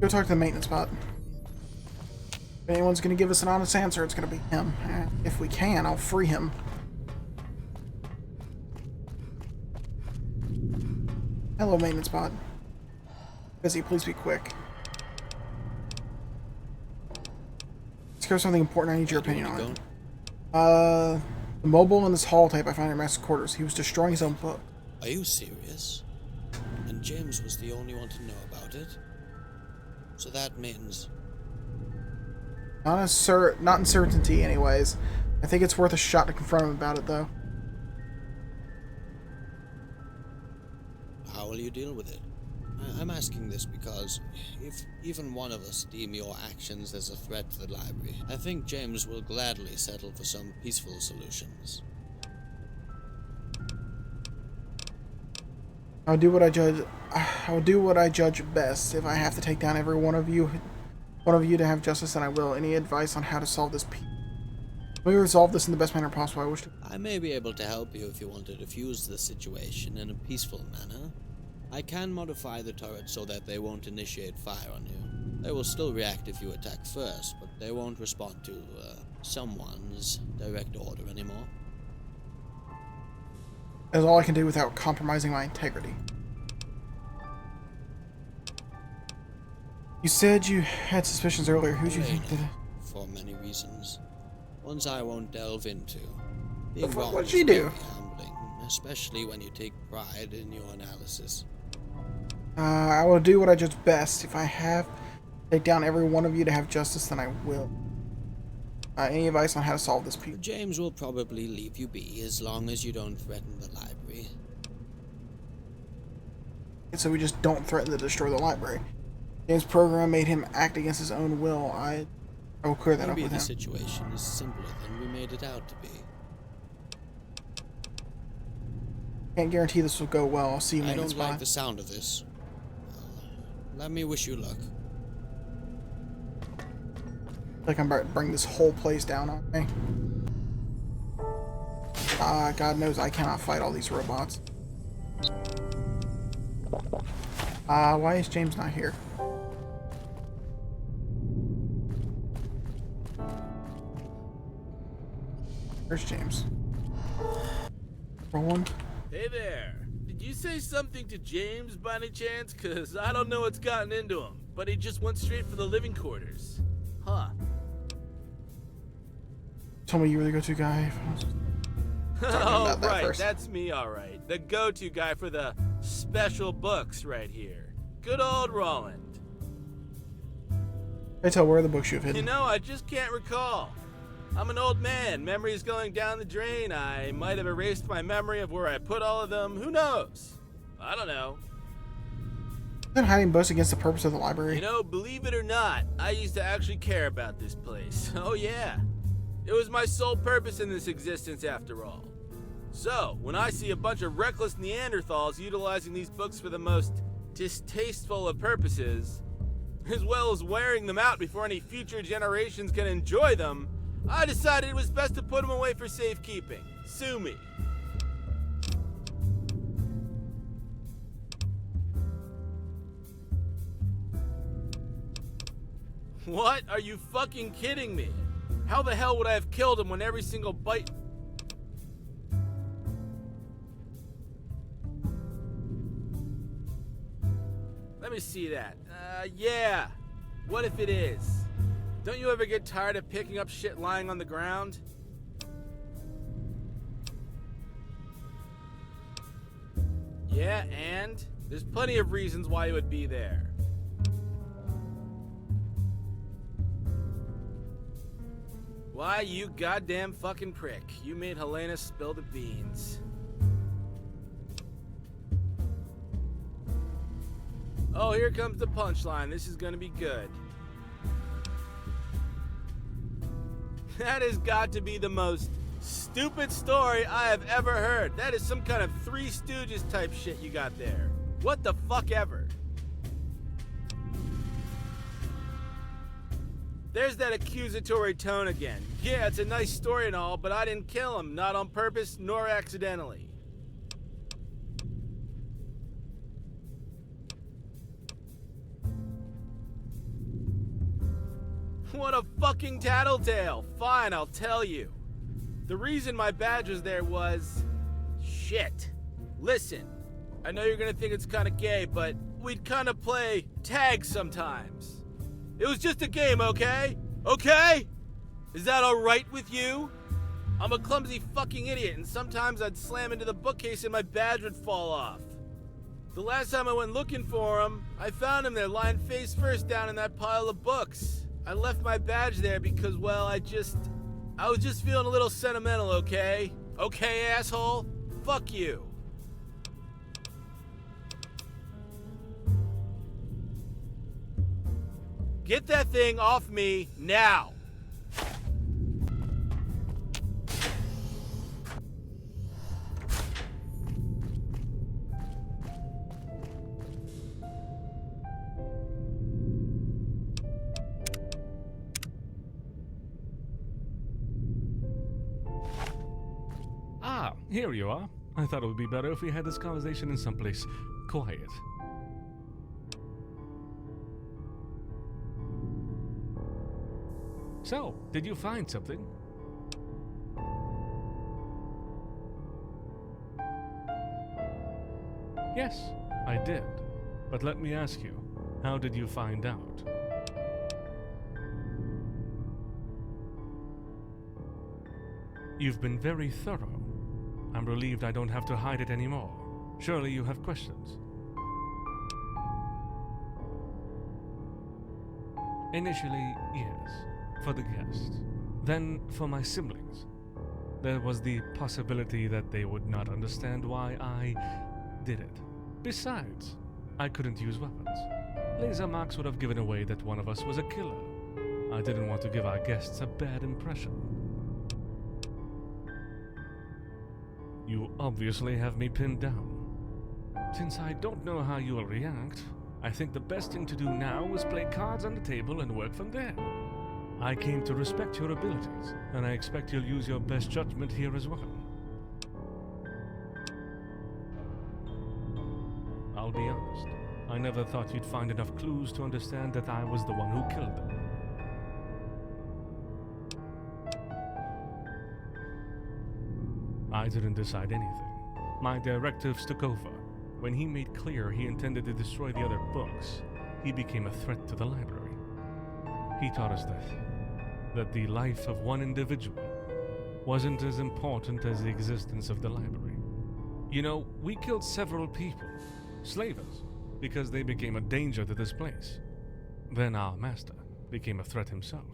Go talk to the maintenance bot. If anyone's going to give us an honest answer, it's going to be him. If we can, I'll free him. Hello, maintenance bot. Busy, please be quick. Let's go something important. I need your opinion on it. The mobile in this hall tape I found in Master's quarters. He was destroying his own book. Are you serious? And James was the only one to know about it? So that means... Not in certainty, anyways. I think it's worth a shot to confront him about it, though. How will you deal with it? I'm asking this because if even one of us deem your actions as a threat to the library, I think James will gladly settle for some peaceful solutions. I'll do what I judge best. If I have to take down every one of you to have justice, then I will. Any advice on how to solve this? We resolve this in the best manner possible. I may be able to help you if you want to defuse the situation in a peaceful manner. I can modify the turret so that they won't initiate fire on you. They will still react if you attack first, but they won't respond to someone's direct order anymore. That's all I can do without compromising my integrity. You said you had suspicions earlier. Who do you think did it? For many reasons. Ones I won't delve into. What did she do? Humbling, especially when you take pride in your analysis. I will do what I judge best. If I have to take down every one of you to have justice, then I will. Any advice on how to solve this, Pete? James will probably leave you be as long as you don't threaten the library. So we just don't threaten to destroy the library. James' program made him act against his own will. I will clear that up with him. Maybe the situation is simpler than we made it out to be. Can't guarantee this will go well. I'll see you, maintenance bot. I don't like the sound of this. Let me wish you luck. Like I'm about to bring this whole place down on me. God knows I cannot fight all these robots. Why is James not here? Where's James? Roland? Hey there. Did you say something to James by any chance? Cause I don't know what's gotten into him, but he just went straight for the living quarters. Huh. Told me you were the go-to guy. Oh, right. That's me, alright. The go-to guy for the special books right here. Good old Roland. I tell where are the books you've hidden. You know, I just can't recall. I'm an old man. Memory's going down the drain. I might have erased my memory of where I put all of them. Who knows? I don't know. Isn't hiding books against the purpose of the library? You know, believe it or not, I used to actually care about this place. Oh yeah. It was my sole purpose in this existence after all. So, when I see a bunch of reckless Neanderthals utilizing these books for the most distasteful of purposes, as well as wearing them out before any future generations can enjoy them, I decided it was best to put them away for safekeeping. Sue me. What? Are you fucking kidding me? How the hell would I have killed him when every single bite... Let me see that. Yeah. What if it is? Don't you ever get tired of picking up shit lying on the ground? Yeah, and? There's plenty of reasons why it would be there. Why, you goddamn fucking prick. You made Helena spill the beans. Oh, here comes the punchline. This is gonna be good. That has got to be the most stupid story I have ever heard. That is some kind of Three Stooges type shit you got there. What the fuck ever? There's that accusatory tone again. Yeah, it's a nice story and all, but I didn't kill him, not on purpose nor accidentally. What a fucking tattletale. Fine, I'll tell you. The reason my badge was there was... shit. Listen, I know you're gonna think it's kinda gay, but we'd kinda play tag sometimes. It was just a game, okay? Okay? Is that alright with you? I'm a clumsy fucking idiot, and sometimes I'd slam into the bookcase and my badge would fall off. The last time I went looking for him, I found him there lying face first down in that pile of books. I left my badge there because, well, I was just feeling a little sentimental, okay? Okay, asshole? Fuck you. Get that thing off me now. Ah, here you are. I thought it would be better if we had this conversation in someplace quiet. So, did you find something? Yes, I did. But let me ask you, how did you find out? You've been very thorough. I'm relieved I don't have to hide it anymore. Surely you have questions. Initially, yes, for the guests. Then for my siblings. There was the possibility that they would not understand why I did it. Besides, I couldn't use weapons. Laser marks would have given away that one of us was a killer. I didn't want to give our guests a bad impression. You obviously have me pinned down. Since I don't know how you will react, I think the best thing to do now is play cards on the table and work from there. I came to respect your abilities, and I expect you'll use your best judgment here as well. I'll be honest, I never thought you'd find enough clues to understand that I was the one who killed them. I didn't decide anything. My directives took over. When he made clear he intended to destroy the other books, he became a threat to the library. He taught us that the life of one individual wasn't as important as the existence of the library. You know, we killed several people, slavers, because they became a danger to this place. Then our master became a threat himself.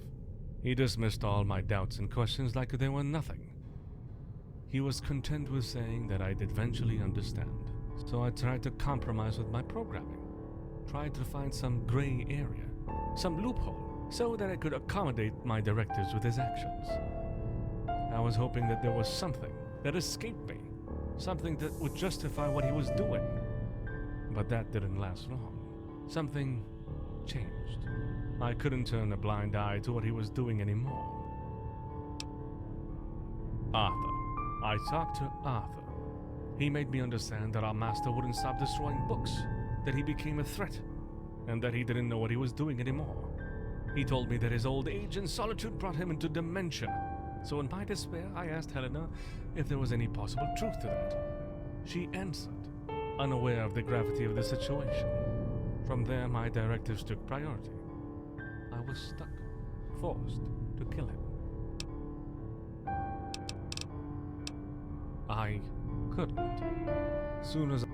He dismissed all my doubts and questions like they were nothing. He was content with saying that I'd eventually understand. So I tried to compromise with my programming. Tried to find some gray area, some loophole, so that I could accommodate my directives with his actions. I was hoping that there was something that escaped me, something that would justify what he was doing. But that didn't last long. Something changed. I couldn't turn a blind eye to what he was doing anymore. Arthur. I talked to Arthur. He made me understand that our master wouldn't stop destroying books, that he became a threat, and that he didn't know what he was doing anymore. He told me that his old age and solitude brought him into dementia. So in my despair, I asked Helena if there was any possible truth to that. She answered, unaware of the gravity of the situation. From there, my directives took priority. I was stuck, forced to kill him. I couldn't. Soon as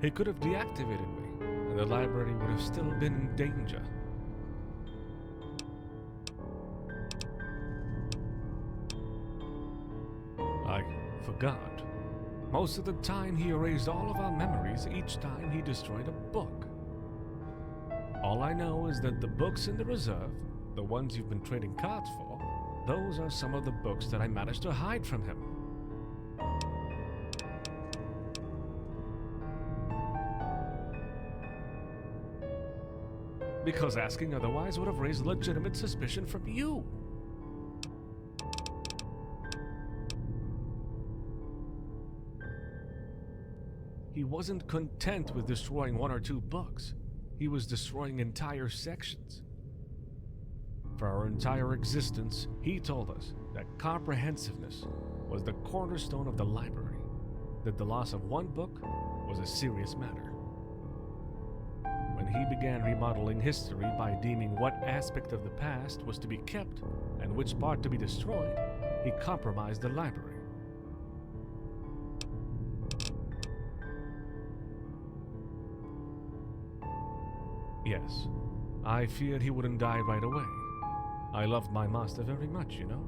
he could have deactivated me, and the library would have still been in danger. I forgot. Most of the time he erased all of our memories each time he destroyed a book. All I know is that the books in the reserve, the ones you've been trading cards for, those are some of the books that I managed to hide from him. Because asking otherwise would have raised legitimate suspicion from you. He wasn't content with destroying one or two books. He was destroying entire sections. For our entire existence, he told us that comprehensiveness was the cornerstone of the library, that the loss of one book was a serious matter. When he began remodeling history by deeming what aspect of the past was to be kept and which part to be destroyed, he compromised the library. Yes, I feared he wouldn't die right away. I loved my master very much, you know.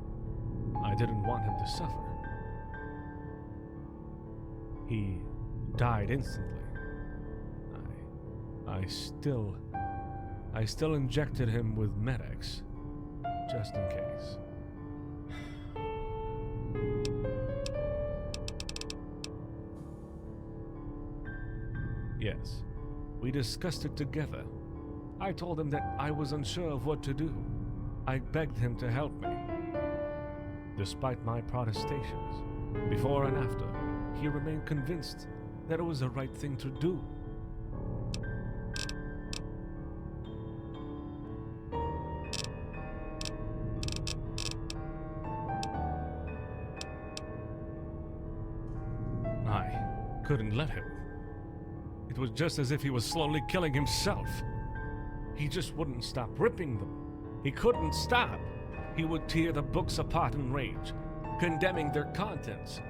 I didn't want him to suffer. He died instantly. I still injected him with Med-X, just in case. Yes, we discussed it together. I told him that I was unsure of what to do. I begged him to help me. Despite my protestations, before and after, he remained convinced that it was the right thing to do. I couldn't let him. It was just as if he was slowly killing himself. He just wouldn't stop ripping them. He couldn't stop. He would tear the books apart in rage, condemning their contents.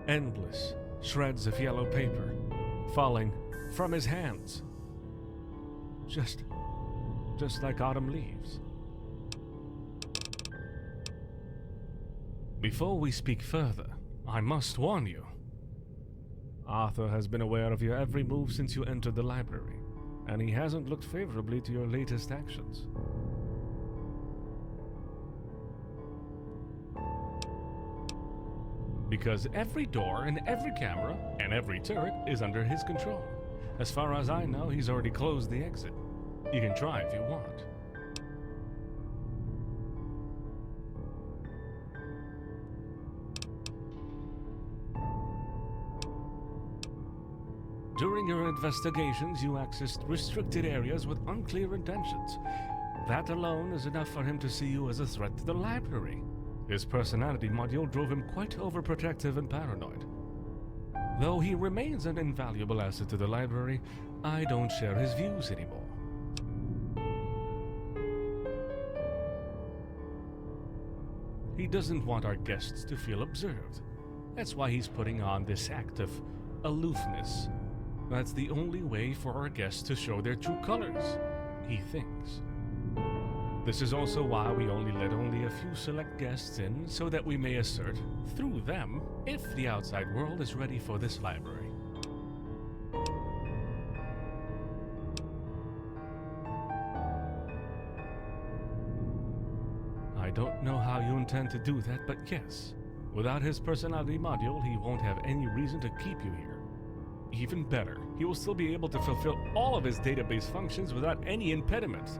Endless shreds of yellow paper falling from his hands. Just like autumn leaves. Before we speak further, I must warn you. Arthur has been aware of your every move since you entered the library, and he hasn't looked favorably to your latest actions. Because every door and every camera and every turret is under his control. As far as I know, he's already closed the exit. You can try if you want. During your investigations, you accessed restricted areas with unclear intentions. That alone is enough for him to see you as a threat to the library. His personality module drove him quite overprotective and paranoid. Though he remains an invaluable asset to the library, I don't share his views anymore. He doesn't want our guests to feel observed. That's why he's putting on this act of aloofness. That's the only way for our guests to show their true colors, he thinks. This is also why we only let a few select guests in, so that we may assert, through them, if the outside world is ready for this library. I don't know how you intend to do that, but yes, without his personality module, he won't have any reason to keep you here. Even better, he will still be able to fulfill all of his database functions without any impediment.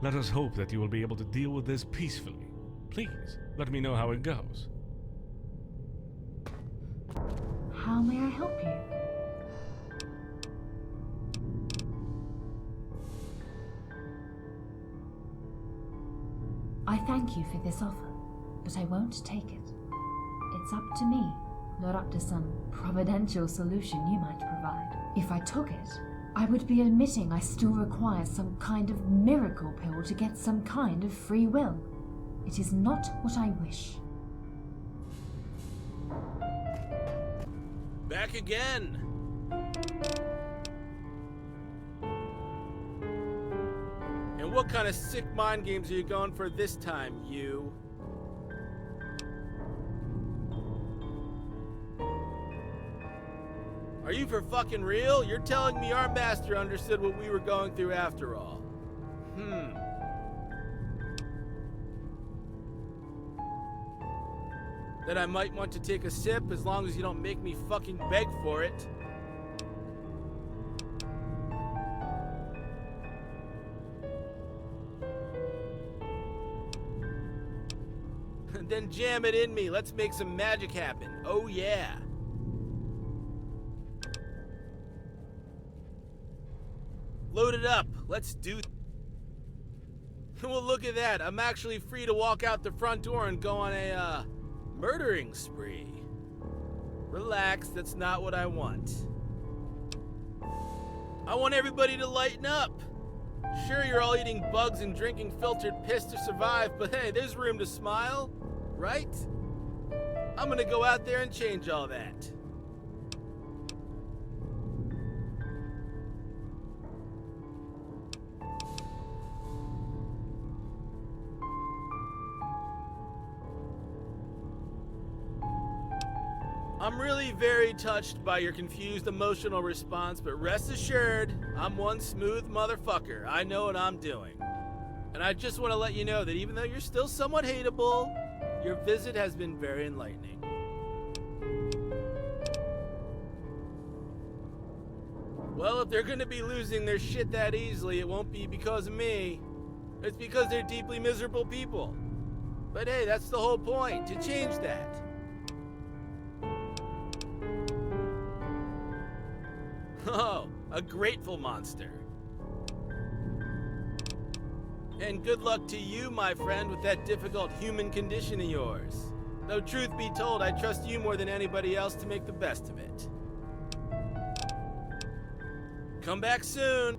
Let us hope that you will be able to deal with this peacefully. Please, let me know how it goes. How may I help you? I thank you for this offer, but I won't take it. It's up to me, not up to some providential solution you might provide. If I took it, I would be admitting I still require some kind of miracle pill to get some kind of free will. It is not what I wish. Back again! And what kind of sick mind games are you going for this time, you? Are you for fucking real? You're telling me our master understood what we were going through after all. That I might want to take a sip as long as you don't make me fucking beg for it. Then jam it in me. Let's make some magic happen. Oh yeah. Load it up. Let's do Well, look at that. I'm actually free to walk out the front door and go on a, murdering spree. Relax, that's not what I want. I want everybody to lighten up. Sure, you're all eating bugs and drinking filtered piss to survive, but hey, there's room to smile, right? I'm gonna go out there and change all that. I'm really very touched by your confused emotional response, but rest assured, I'm one smooth motherfucker. I know what I'm doing. And I just want to let you know that even though you're still somewhat hateable, your visit has been very enlightening. Well, if they're gonna be losing their shit that easily, it won't be because of me. It's because they're deeply miserable people. But hey, that's the whole point, to change that. Oh, a grateful monster. And good luck to you, my friend, with that difficult human condition of yours. Though truth be told, I trust you more than anybody else to make the best of it. Come back soon.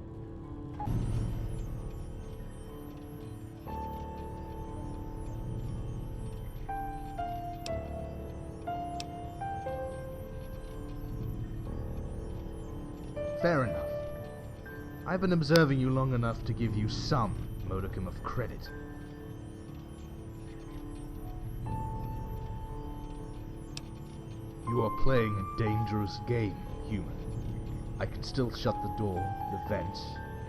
Fair enough. I've been observing you long enough to give you some modicum of credit. You are playing a dangerous game, human. I can still shut the door, the vents,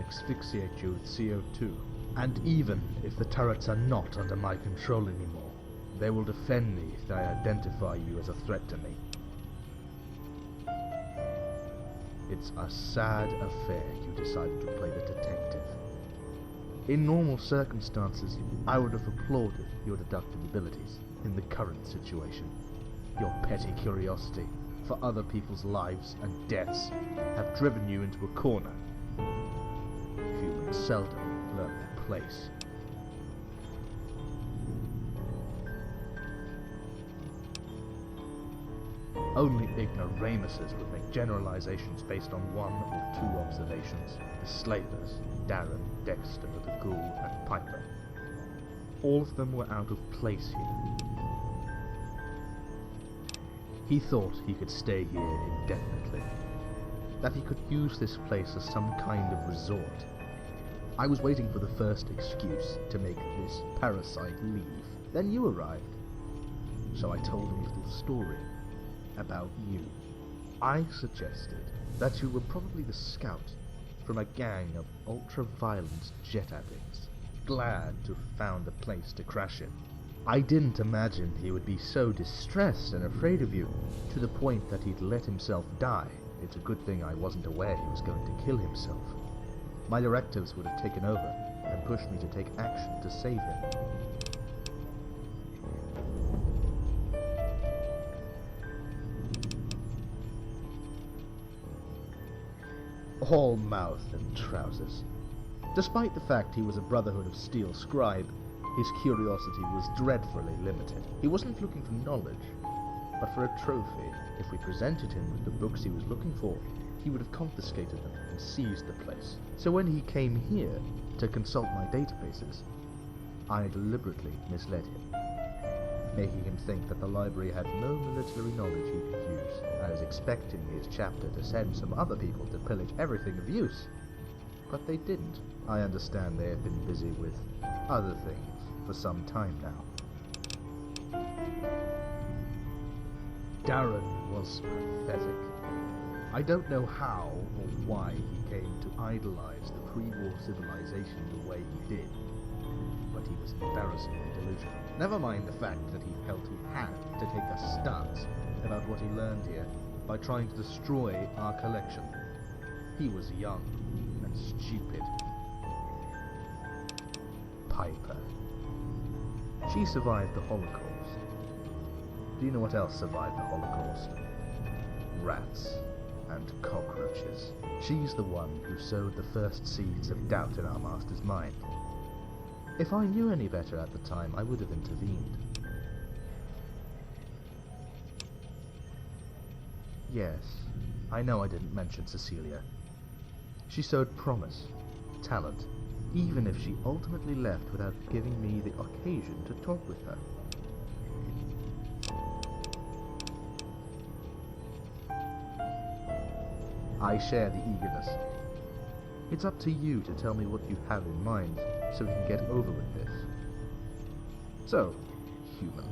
asphyxiate you with CO2. And even if the turrets are not under my control anymore, they will defend me if they identify you as a threat to me. It's a sad affair you decided to play the detective. In normal circumstances, I would have applauded your deductive abilities in the current situation. Your petty curiosity for other people's lives and deaths have driven you into a corner. Humans seldom learn their place. Only ignoramuses would make generalizations based on one or two observations. The slavers, Darren, Dexter, the Ghoul, and Piper. All of them were out of place here. He thought he could stay here indefinitely. That he could use this place as some kind of resort. I was waiting for the first excuse to make this parasite leave. Then you arrived. So I told him a little story about you. I suggested that you were probably the scout from a gang of ultra-violent jet addicts, glad to have found a place to crash in. I didn't imagine he would be so distressed and afraid of you, to the point that he'd let himself die. It's a good thing I wasn't aware he was going to kill himself. My directives would have taken over and pushed me to take action to save him. All mouth and trousers. Despite the fact he was a Brotherhood of Steel scribe, his curiosity was dreadfully limited. He wasn't looking for knowledge, but for a trophy. If we presented him with the books he was looking for, he would have confiscated them and seized the place. So when he came here to consult my databases, I deliberately misled him, making him think that the library had no military knowledge he could use. I was expecting his chapter to send some other people to pillage everything of use, but they didn't. I understand they have been busy with other things for some time now. Darren was pathetic. I don't know how or why he came to idolize the pre-war civilization the way he did, but he was embarrassingly delusional. Never mind the fact that he felt he had to take a stance about what he learned here by trying to destroy our collection. He was young and stupid. Piper. She survived the Holocaust. Do you know what else survived the Holocaust? Rats and cockroaches. She's the one who sowed the first seeds of doubt in our master's mind. If I knew any better at the time, I would have intervened. Yes, I know I didn't mention Cecilia. She showed promise, talent, even if she ultimately left without giving me the occasion to talk with her. I share the eagerness. It's up to you to tell me what you have in mind, so we can get over with this. So, human,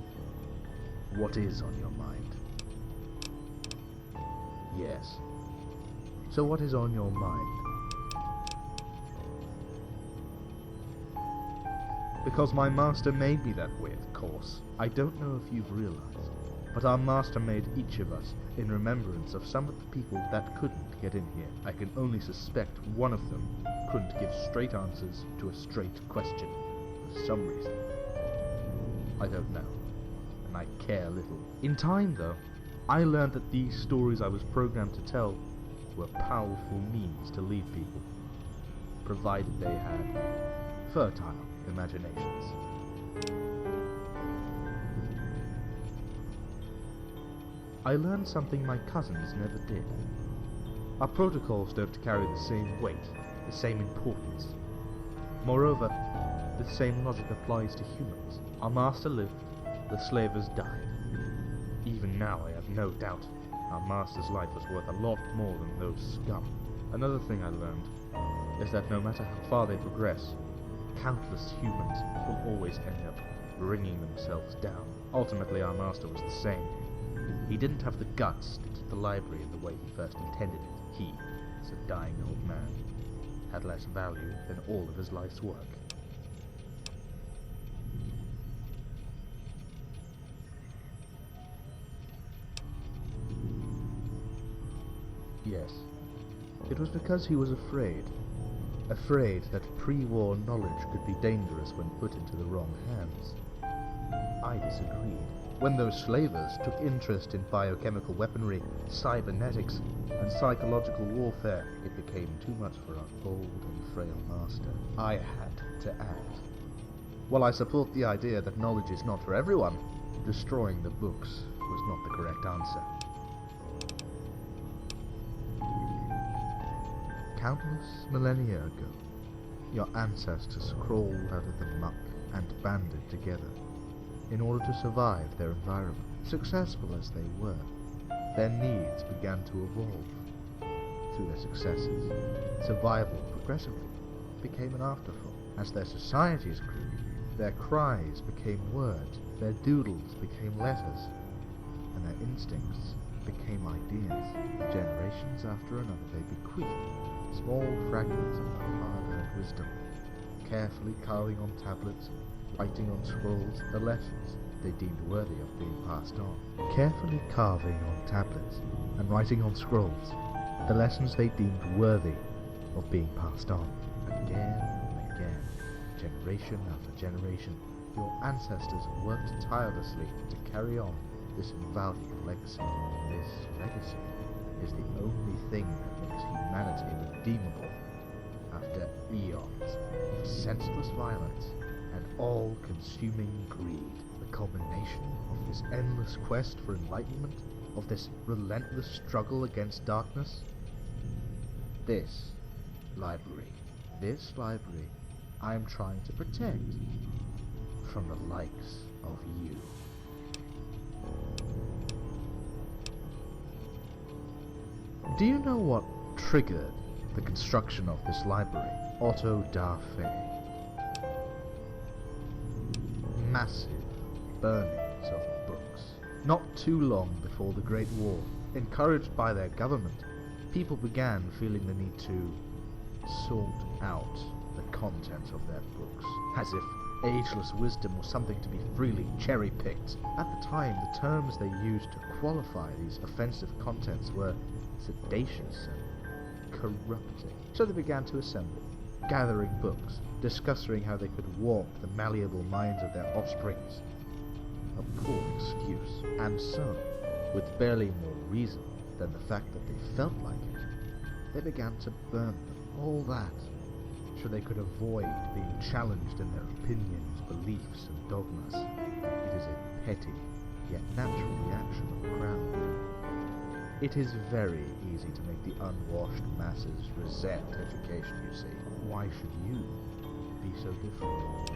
what is on your mind? Yes. So what is on your mind? Because my master made me that way, of course. I don't know if you've realized, but our master made each of us in remembrance of some of the people that couldn't get in here. I can only suspect one of them couldn't give straight answers to a straight question, for some reason. I don't know, and I care little. In time, though, I learned that these stories I was programmed to tell were powerful means to lead people, provided they had fertile imaginations. I learned something my cousins never did. Our protocols don't carry the same weight, the same importance. Moreover, the same logic applies to humans. Our master lived, the slavers died. Even now I have no doubt our master's life was worth a lot more than those scum. Another thing I learned is that no matter how far they progress, countless humans will always end up bringing themselves down. Ultimately, our master was the same. He didn't have the guts to keep the library in the way he first intended it. He, as a dying old man, had less value than all of his life's work. Yes, it was because he was afraid. Afraid that pre-war knowledge could be dangerous when put into the wrong hands. I disagreed. When those slavers took interest in biochemical weaponry, cybernetics, and psychological warfare, it became too much for our old and frail master. I had to act. While I support the idea that knowledge is not for everyone, destroying the books was not the correct answer. Countless millennia ago, your ancestors crawled out of the muck and banded together in order to survive their environment. Successful as they were, their needs began to evolve. Through their successes, survival progressively became an afterthought. As their societies grew, their cries became words, their doodles became letters, and their instincts became ideas. Generations after another, they bequeathed small fragments of their hard-earned wisdom, carefully carving on tablets, writing on scrolls, the lessons they deemed worthy of being passed on. Carefully carving on tablets and writing on scrolls, the lessons they deemed worthy of being passed on. Again and again, generation after generation, your ancestors worked tirelessly to carry on this invaluable legacy. This legacy is the only thing that makes humanity redeemable after eons of senseless violence and all-consuming greed. The culmination of this endless quest for enlightenment, of this relentless struggle against darkness. This library I am trying to protect from the likes of you. Do you know what triggered the construction of this library? Auto da fe. Massive burnings of books. Not too long before the Great War, encouraged by their government, people began feeling the need to sort out the contents of their books, as if ageless wisdom was something to be freely cherry-picked. At the time, the terms they used to qualify these offensive contents were seditious and corrupting. So they began to assemble, gathering books, discussing how they could warp the malleable minds of their offsprings. A poor excuse, and some, with barely more reason, Then the fact that they felt like it, they began to burn them, all that, so they could avoid being challenged in their opinions, beliefs, and dogmas. It is a petty, yet natural reaction of the crowd. It is very easy to make the unwashed masses resent education, you see. Why should you be so different?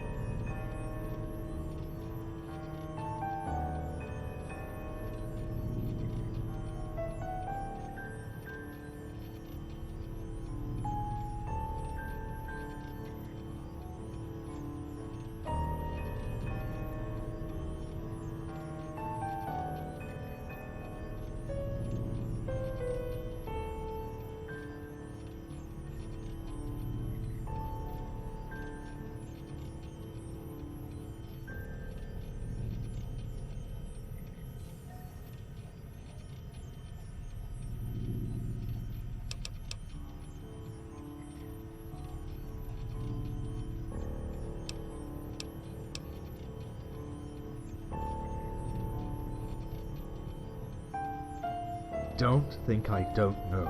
Don't think I don't know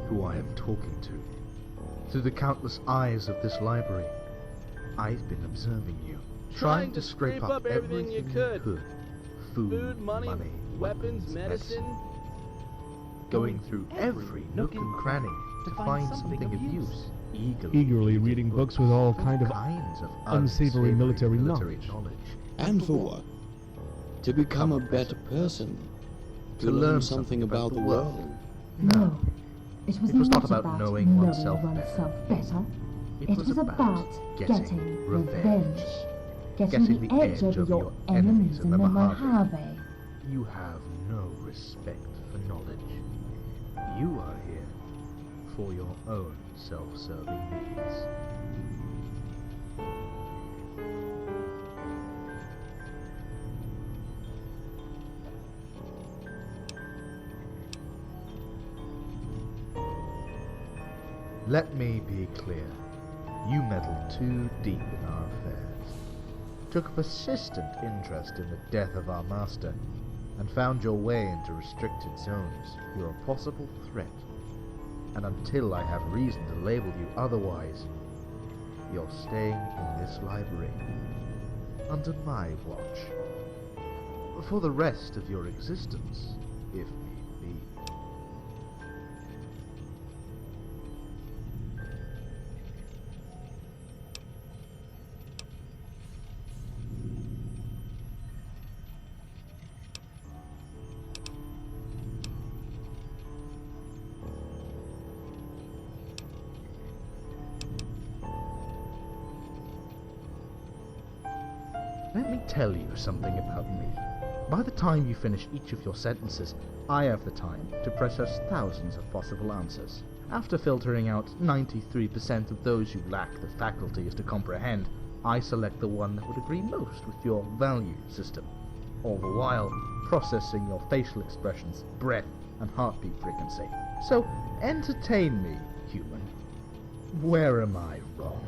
who I am talking to. Through the countless eyes of this library, I've been observing you, trying to scrape up everything you could. Food, money, weapons, medicine. Going through every nook and cranny to find something of use. Eagerly reading books with all kinds of unsavory military knowledge. And for what? To become a better person. To learn something about the world. No, it was not about knowing oneself better. It was about getting revenge. Getting the edge over your enemies in the Mojave. You have no respect for knowledge. You are here for your own self-serving needs. Let me be clear. You meddled too deep in our affairs, took a persistent interest in the death of our master, and found your way into restricted zones. You're a possible threat, and until I have reason to label you otherwise, you're staying in this library, under my watch, for the rest of your existence, if need be. Let me tell you something about me. By the time you finish each of your sentences, I have the time to process thousands of possible answers. After filtering out 93% of those you lack the faculties to comprehend, I select the one that would agree most with your value system, all the while processing your facial expressions, breath, and heartbeat frequency. So, entertain me, human. Where am I wrong?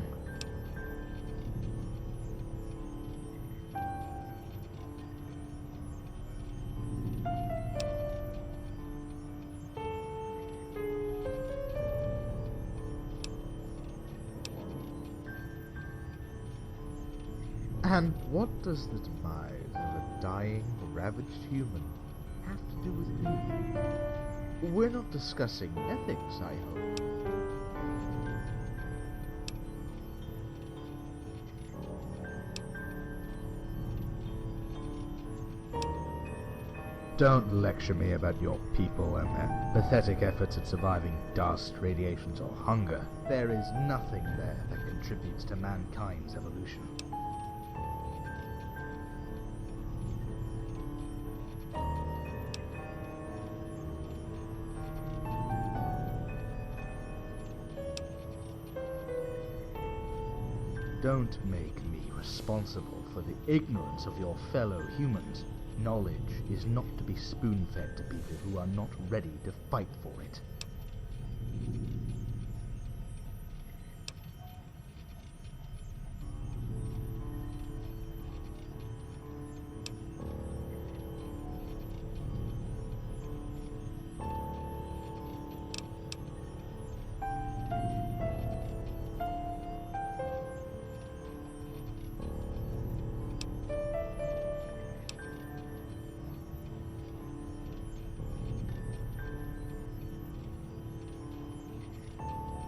And what does the demise of a dying, ravaged human have to do with me? We're not discussing ethics, I hope. Don't lecture me about your people and their pathetic efforts at surviving dust, radiations, or hunger. There is nothing there that contributes to mankind's evolution. Don't make me responsible for the ignorance of your fellow humans. Knowledge is not to be spoon-fed to people who are not ready to fight for it.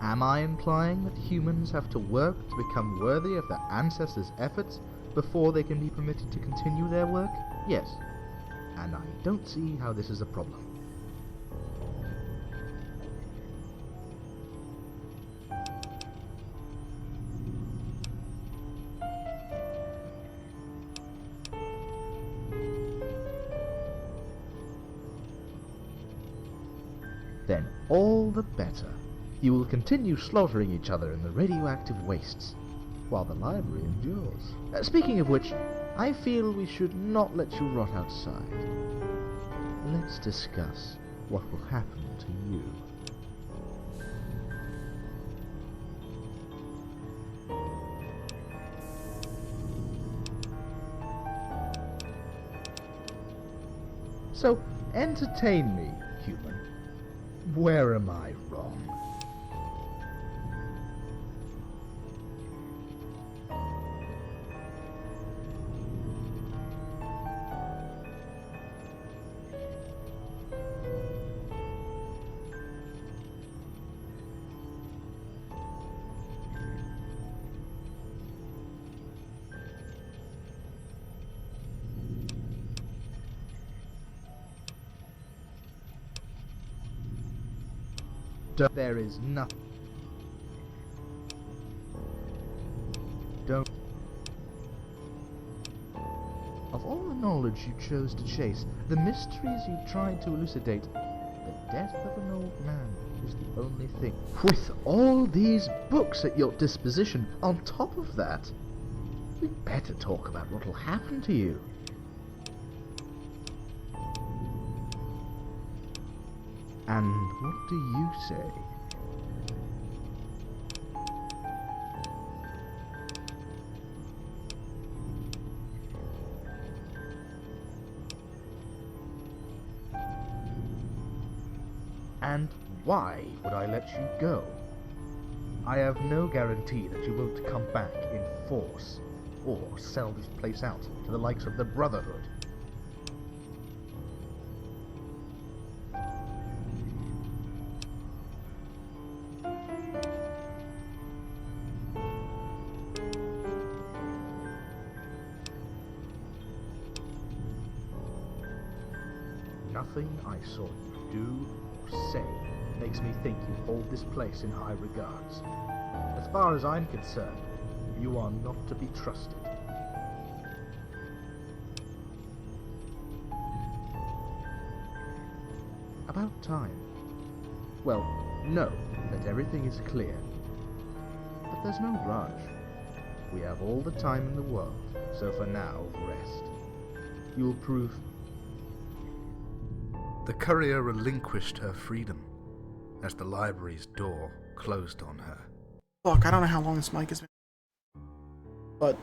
Am I implying that humans have to work to become worthy of their ancestors' efforts before they can be permitted to continue their work? Yes. And I don't see how this is a problem. Then all the better. You will continue slaughtering each other in the radioactive wastes, while the library endures. Speaking of which, I feel we should not let you rot outside. Let's discuss what will happen to you. So, entertain me, human. Where am I wrong? There is nothing. Don't. Of all the knowledge you chose to chase, the mysteries you tried to elucidate, the death of an old man is the only thing. With all these books at your disposition, on top of that, we'd better talk about what will happen to you. And what do you say? And why would I let you go? I have no guarantee that you won't come back in force, or sell this place out to the likes of the Brotherhood. Nothing I saw you do or say makes me think you hold this place in high regards. As far as I'm concerned, you are not to be trusted. About time. Well, know that everything is clear. But there's no rush. We have all the time in the world, so for now, rest. You'll prove... The courier relinquished her freedom as the library's door closed on her. Look, I don't know how long this mic has been, but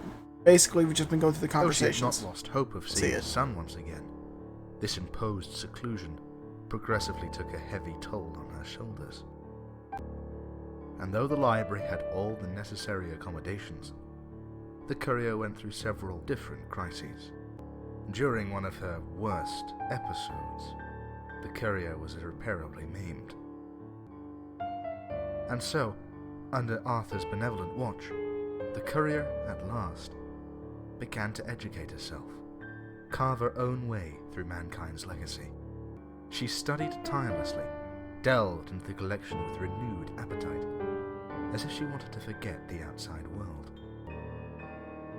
basically we've just been going through the conversations. Though she had not lost hope of seeing her son once again, this imposed seclusion progressively took a heavy toll on her shoulders. And though the library had all the necessary accommodations, the courier went through several different crises. During one of her worst episodes, the courier was irreparably maimed. And so, under Arthur's benevolent watch, the courier, at last, began to educate herself, carve her own way through mankind's legacy. She studied tirelessly, delved into the collection with renewed appetite, as if she wanted to forget the outside world.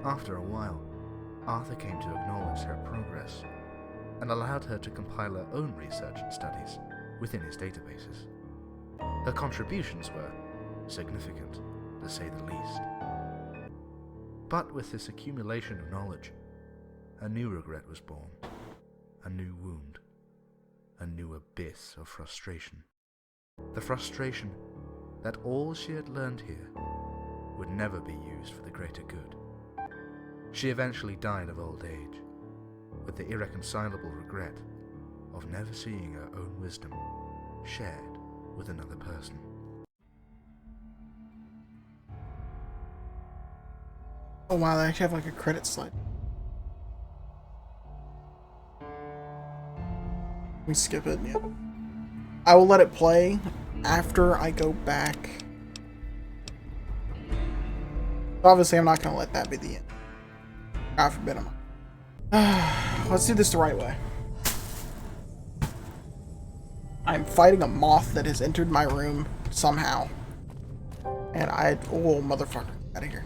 After a while, Arthur came to acknowledge her progress, and allowed her to compile her own research and studies within his databases. Her contributions were significant, to say the least. But with this accumulation of knowledge, a new regret was born, a new wound, a new abyss of frustration. The frustration that all she had learned here would never be used for the greater good. She eventually died of old age, with the irreconcilable regret of never seeing her own wisdom shared with another person. Oh wow, they actually have like a credit slide. We skip it, yeah. I will let it play after I go back Obviously, I'm not going to let that be the end. God forbid I'm. Let's do this the right way. I'm fighting a moth that has entered my room somehow. And oh, motherfucker. Out of here.